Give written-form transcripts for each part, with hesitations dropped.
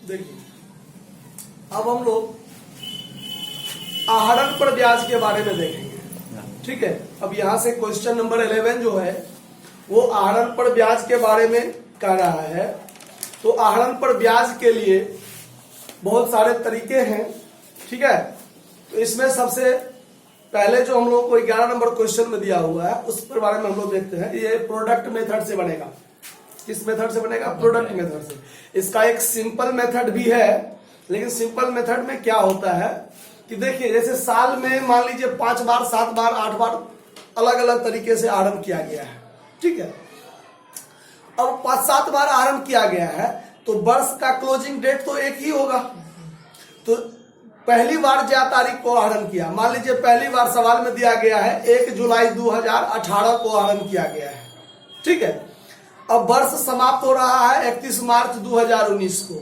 देखिए, अब हम लोग आहरण पर ब्याज के बारे में देखेंगे। ठीक है, अब यहां से क्वेश्चन नंबर 11 जो है वो आहरण पर ब्याज के बारे में कह रहा है। तो आहरण पर ब्याज के लिए बहुत सारे तरीके हैं। ठीक है, तो इसमें सबसे पहले जो हम लोग को 11 नंबर क्वेश्चन में दिया हुआ है उस पर बारे में हम लोग देखते हैं। ये प्रोडक्ट मेथड से बनेगा। किस मेथड से बनेगा? प्रोडक्ट मेथड से। इसका एक सिंपल मेथड भी है, लेकिन सिंपल मेथड में क्या होता है कि देखिए, जैसे साल में मान लीजिए 5 बार 7 बार 8 बार अलग अलग तरीके से आहरण किया गया है। ठीक है, अब 5-7 बार आहरण किया गया है तो वर्ष का क्लोजिंग डेट तो एक ही होगा। तो पहली बार ज्या तारीख को आहरण किया, मान लीजिए पहली बार सवाल में दिया गया है 1 जुलाई 2018 को आहरण किया गया है। ठीक है, अब वर्ष समाप्त हो रहा है 31 मार्च 2019 को।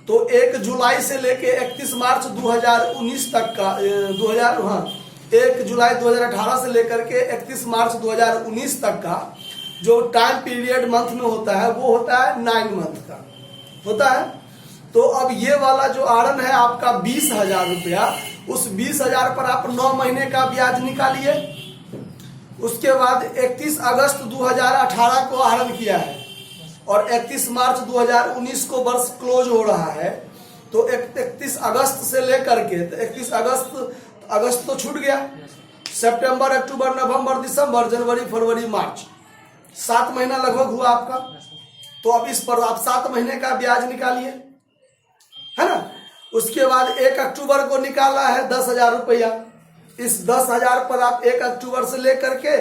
तो 1 जुलाई से लेके 31 मार्च 2019 तक का 1 जुलाई 2018 से लेकर के 31 मार्च 2019 तक का जो टाइम पीरियड मंथ में होता है वो होता है 9 मंथ का होता है। तो अब ये वाला जो आहरण है आपका 20,000 रुपया, उस 20,000 पर आप 9 महीने का ब्याज निकालिए। उसके बाद 31 अगस्त 2018 को आहरण किया है और 31 मार्च 2019 को वर्ष क्लोज हो रहा है। तो 31 अगस्त से लेकर के 31 अगस्त तो छूट गया, सितंबर, अक्टूबर, नवंबर, दिसंबर, जनवरी, फरवरी, मार्च, 7 महीना लगभग हुआ आपका। तो अब इस पर आप 7 महीने का ब्याज निकालिए, है ना। उसके बाद 1 अक्टूबर को निकाला है 10,000 रुपया। इस 10,000 पर आप 1 अक्टूबर से लेकर के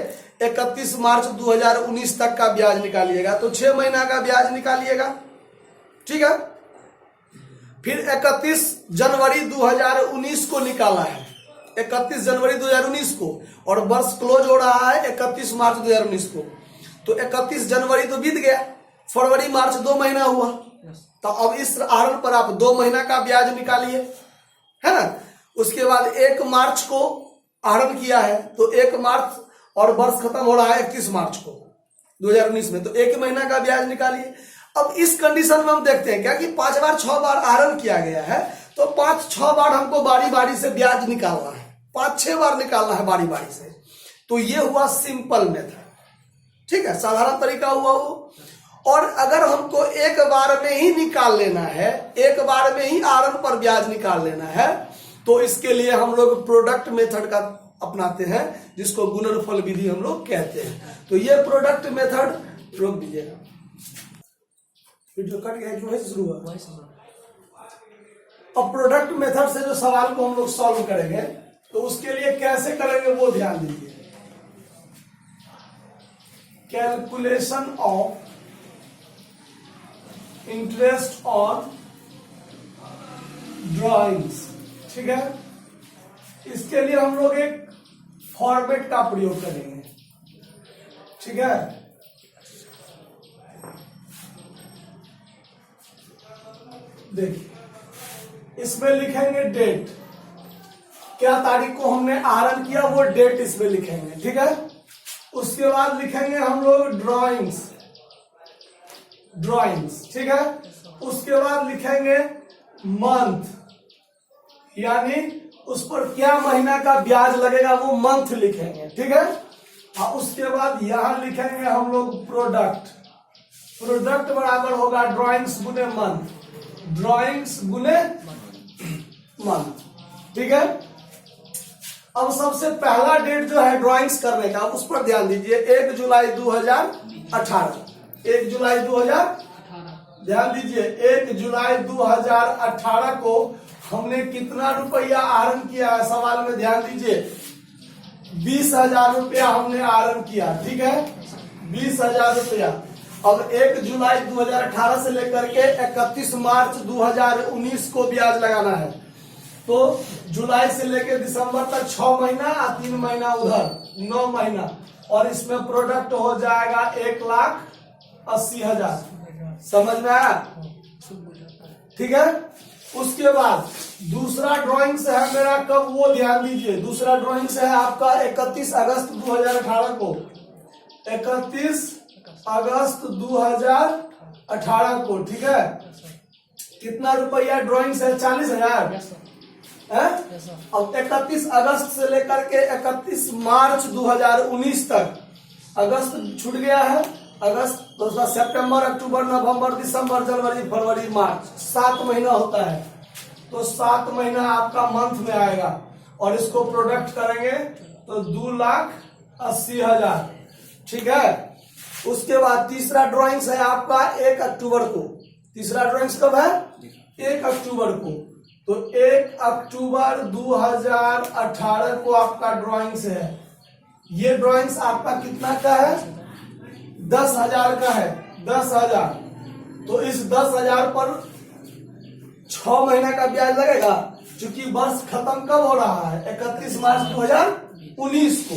31 मार्च 2019 तक का ब्याज निकालिएगा, तो 6 महीना का ब्याज निकालिएगा। ठीक है, फिर 31 जनवरी 2019 को निकाला है, 31 जनवरी 2019 को, और वर्ष क्लोज हो रहा है 31 मार्च 2019 को। तो 31 जनवरी तो बीत गया, फरवरी मार्च 2 महीना हुआ। तो अब इस आहरण पर आप 2 महीना का ब्याज निकालिए, है ना। उसके बाद 1 मार्च को आहरण किया है, तो 1 मार्च और वर्ष खत्म हो रहा है 31 मार्च को 2019 में, तो 1 महीना का ब्याज निकालिए। अब इस कंडीशन में हम देखते हैं क्या कि 5 बार 6 बार आहरण किया गया है, तो 5-6 बार हमको बारी बारी से ब्याज निकालना है, 5-6 बार निकालना है बारी बारी से। तो ये हुआ सिंपल मेथड। ठीक है, साधारण तरीका हुआ वो। और अगर हमको एक बार में ही निकाल लेना है, एक बार में ही आहरण पर ब्याज निकाल लेना है, तो इसके लिए हम लोग प्रोडक्ट मेथड का अपनाते हैं, जिसको गुणनफल विधि हम लोग कहते हैं। तो ये प्रोडक्ट मेथड, रोक दीजिएगा, वीडियो कट गया जो है शुरू हुआ। अब प्रोडक्ट मेथड से जो सवाल को हम लोग सॉल्व करेंगे तो उसके लिए कैसे करेंगे वो ध्यान दीजिए। Calculation of interest on drawings. ठीक है, इसके लिए हम लोग एक फॉर्मेट का प्रयोग करेंगे। ठीक है, देखिए, इसमें लिखेंगे डेट, क्या तारीख को हमने आहरण किया वो डेट इसमें लिखेंगे। ठीक है, उसके बाद लिखेंगे हम लोग ड्रॉइंग्स। ठीक है, उसके बाद लिखेंगे मंथ, यानी उस पर क्या महीना का ब्याज लगेगा वो मंथ लिखेंगे। ठीक है, और उसके बाद यहां लिखेंगे हम लोग प्रोडक्ट। प्रोडक्ट बराबर होगा ड्रॉइंग्स गुने मंथ, ड्रॉइंग्स गुने मंथ। ठीक है, अब सबसे पहला डेट जो है ड्रॉइंग्स करने का, उस पर ध्यान दीजिए। 1 जुलाई 2018, 1 जुलाई 2018, ध्यान दीजिए, 1 जुलाई 2018 को हमने कितना रुपया आहरण किया है, सवाल में ध्यान दीजिए, 20,000 रुपया हमने आहरण किया। ठीक है, 20,000 रुपया। अब 1 जुलाई 2018 से लेकर के 31 मार्च 2019 को ब्याज लगाना है। तो जुलाई से लेकर दिसंबर तक 6 महीना, 3 महीना उधर 9 महीना, और इसमें प्रोडक्ट हो जाएगा 1,80,000। समझ में आया? ठीक है, उसके बाद दूसरा ड्राइंग्स है मेरा कब, वो ध्यान दीजिए। दूसरा ड्राइंग्स है आपका 31 अगस्त 2018 को, 31 अगस्त 2018 को। ठीक है, कितना रुपया ड्राइंग्स है? 40,000। Yes sir. Yes sir. अब 31 अगस्त से लेकर के 31 मार्च 2019 तक, अगस्त छूट गया है, अगस्त दूसरा सितंबर, अक्टूबर, नवंबर, दिसंबर, जनवरी, फरवरी, मार्च, 7 महीना होता है। तो 7 महीना आपका मंथ में आएगा और इसको प्रोडक्ट करेंगे तो 2,80,000। ठीक है। उसके बाद तीसरा ड्राइंग्स है आपका 1 अक्टूबर को। तीसरा ड्राइंग्स कब है? 1 अक्टूबर को। तो 1 अक्टूबर 2018 को आपका ड्राइंग्स है। ये ड्राइंग्स आपका कितना का है? 10,000 का है। 10,000। तो इस 10,000 पर 6 महीना का ब्याज लगेगा, क्योंकि वर्ष खत्म कब हो रहा है? 31 मार्च 2019 को।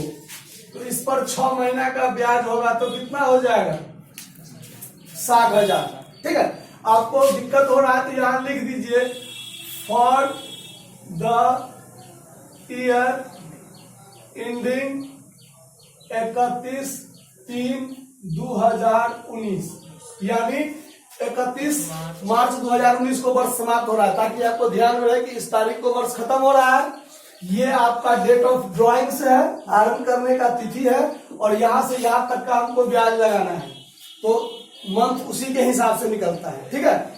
तो इस पर 6 महीना का ब्याज होगा तो कितना हो जाएगा? 60,000। ठीक है। आपको दिक्कत हो रहा है तो यहां लिख दीजिए फॉर द ईयर एंडिंग 31/3/2019, यानी 31 मार्च 2019 को वर्ष समाप्त हो रहा है, ताकि आपको ध्यान में रहे कि इस तारीख को वर्ष खत्म हो रहा है। ये आपका डेट ऑफ ड्राइंग्स है, आरंभ करने का तिथि है, और यहां से यहां तक का हमको ब्याज लगाना है। तो मंथ उसी के हिसाब से निकलता है। ठीक है।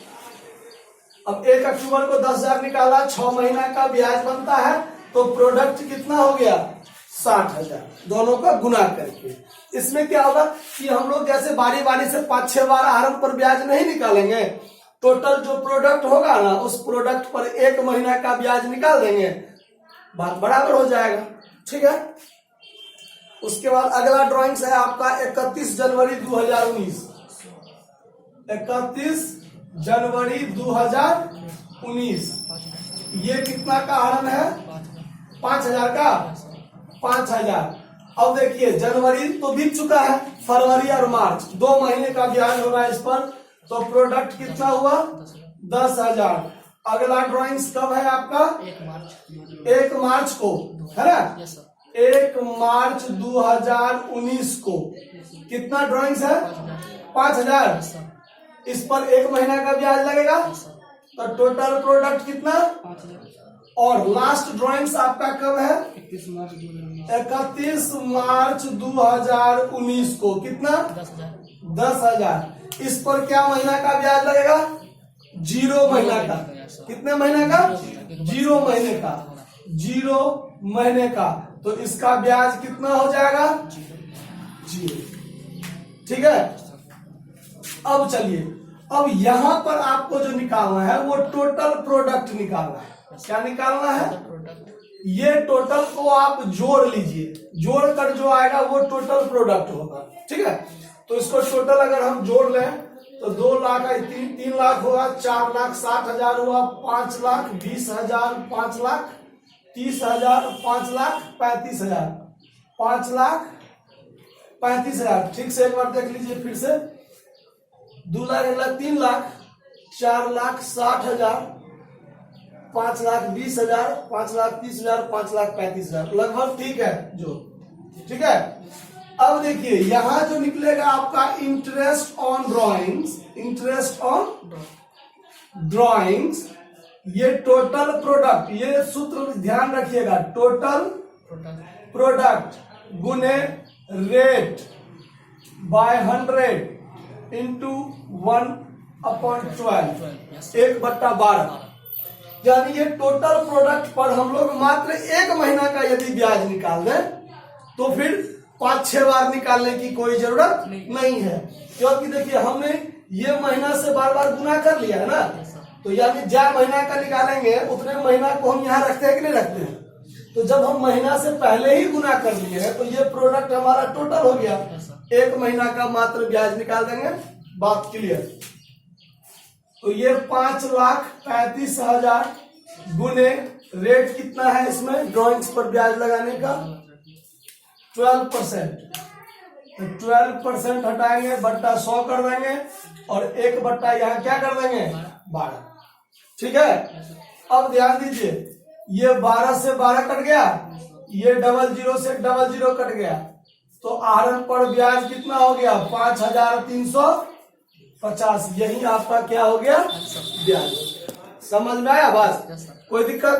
अब 1 अक्टूबर को 10,000 निकाला, 6 महीना का ब्याज बनता है, तो प्रोडक्ट कितना हो गया? 60,000। दोनों का गुना करके इसमें क्या होगा कि हम लोग जैसे बारी बारी से 5-6 बार आरंभ पर ब्याज नहीं निकालेंगे, टोटल जो प्रोडक्ट होगा ना, उस प्रोडक्ट पर 1 महीना का ब्याज निकाल देंगे, बात बराबर हो जाएगा। ठीक है। उसके बाद अगला ड्राइंग्स है आपका 31 जनवरी 2019। 31 जनवरी 2019। ये कितना का हरण है? 5,000 का। 5,000। अब देखिए जनवरी तो बीत चुका है, फरवरी और मार्च 2 महीने का ब्याज होगा इस पर। तो प्रोडक्ट कितना हुआ? 10,000। अगला ड्राइंग्स कब है आपका? 1 मार्च को, है ना? 1 मार्च 2019 को। कितना ड्राइंग्स है? 5,000। इस पर 1 महीना का ब्याज लगेगा, तो टोटल प्रोडक्ट कितना? 5,000। और लास्ट ड्राइंग्स आपका कब है? 31 मार्च 2019। 31 मार्च 2019 को। कितना? 10,000। 10,000। इस पर क्या महीना का ब्याज लगेगा? 0 महीना का। कितने महीने का? 0 महीने का। 0 महीने का। तो इसका ब्याज कितना हो जाएगा? 0। ठीक है। अब चलिए, अब यहां पर आपको जो निकालना है वो टोटल प्रोडक्ट निकालना है। क्या निकालना है? ये टोटल को आप जोड़ लीजिए, जोड़कर जो आएगा वो टोटल प्रोडक्ट होगा। ठीक है। तो इसको टोटल अगर हम जोड़ लें तो 2 लाख, 3 लाख होगा, 4,60,000 हुआ, 5,20,000, 5,30,000, 5,35,000, 5,35,000। ठीक से एक बार देख लीजिए फिर से। 2 लाख, 1 लाख, 3 लाख, 4,60,000, 5,20,000, 5,30,000, 5,35,000 लगभग ठीक है जो। ठीक है। अब देखिए यहां जो निकलेगा आपका interest on drawings, interest on drawings, ये टोटल प्रोडक्ट, ये सूत्र ध्यान रखिएगा, टोटल प्रोडक्ट गुने रेट बाय 100 इंटू 1/12, 1/12। यानी ये टोटल प्रोडक्ट पर हम लोग मात्र 1 महीना का यदि ब्याज निकाल दें तो फिर 5-6 बार निकालने की कोई जरूरत नहीं है, क्योंकि देखिए हमने ये महीना से बार बार गुना कर लिया है ना। तो यानी ज्यादा महीना का निकालेंगे उतने महीना को हम यहाँ रखते हैं कि नहीं रखते हैं। तो जब हम महीना से पहले ही गुना कर लिए हैं तो ये प्रोडक्ट हमारा टोटल हो गया। 1 महीना का मात्र ब्याज निकाल देंगे, बात क्लियर। तो ये 5,35,000 गुने रेट कितना है इसमें ड्राइंग्स पर ब्याज लगाने का? 12%। तो 12% हटाएंगे, बट्टा 100 कर देंगे, और 1 बट्टा यहाँ क्या कर देंगे? 12। ठीक है। अब ध्यान दीजिए, ये 12 से 12 कट गया, ये 00 से 00 कट गया, तो आरंभ पर ब्याज कितना हो गया? 5,300 50, यही आपका क्या हो गया, Yes, sir. ब्याज हो गया। समझ में आया बात? Yes, sir. कोई दिक्कत?